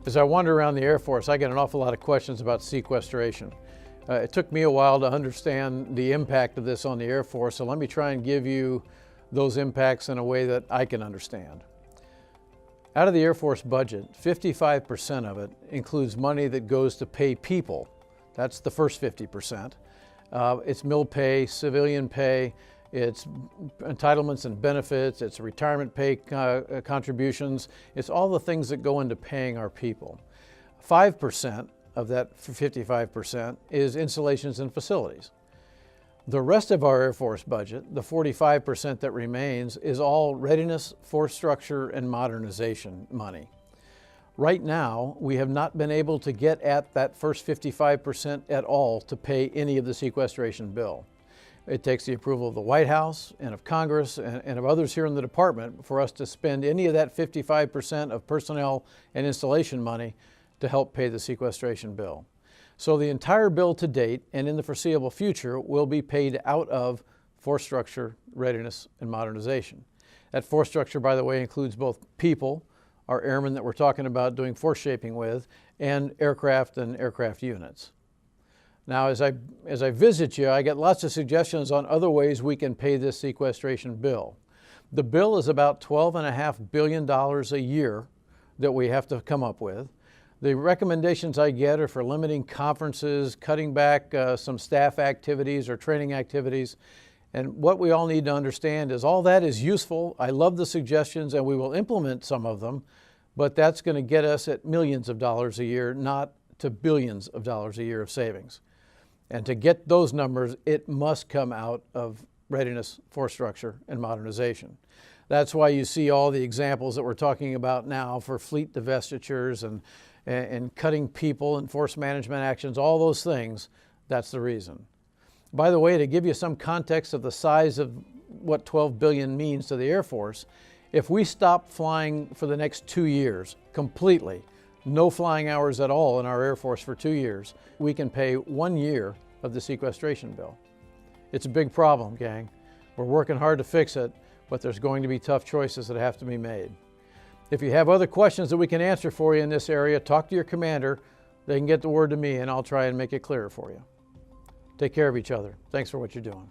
As I wander around the Air Force, I get an awful lot of questions about sequestration. It took me a while to understand the impact of this on the Air Force, so let me try and give you those impacts in a way that I can understand. Out of the Air Force budget, 55% of it includes money that goes to pay people. That's the first 50%. It's mill pay, civilian pay, it's entitlements and benefits, it's retirement pay contributions, it's all the things that go into paying our people. 5% of that 55% is installations and facilities. The rest of our Air Force budget, the 45% that remains, is all readiness, force structure, and modernization money. Right now, we have not been able to get at that first 55% at all to pay any of the sequestration bill. It takes the approval of the White House and of Congress and of others here in the department for us to spend any of that 55% of personnel and installation money to help pay the sequestration bill. So the entire bill to date and in the foreseeable future will be paid out of force structure, readiness, and modernization. That force structure, by the way, includes both people, our airmen that we're talking about doing force shaping with, and aircraft units. Now, as I visit you, I get lots of suggestions on other ways we can pay this sequestration bill. The bill is about $12.5 billion a year that we have to come up with. The recommendations I get are for limiting conferences, cutting back some staff activities or training activities. And what we all need to understand is all that is useful. I love the suggestions and we will implement some of them, but that's going to get us at millions of dollars a year, not to billions of dollars a year of savings. And to get those numbers, it must come out of readiness, force structure, and modernization. That's why you see all the examples that we're talking about now for fleet divestitures and cutting people and force management actions, all those things, that's the reason. By the way, to give you some context of the size of what $12 billion means to the Air Force, if we stop flying for the next 2 years completely, no flying hours at all in our Air Force for 2 years, we can pay 1 year of the sequestration bill. It's a big problem, gang. We're working hard to fix it, but there's going to be tough choices that have to be made. If you have other questions that we can answer for you in this area, talk to your commander. They can get the word to me and I'll try and make it clearer for you. Take care of each other. Thanks for what you're doing.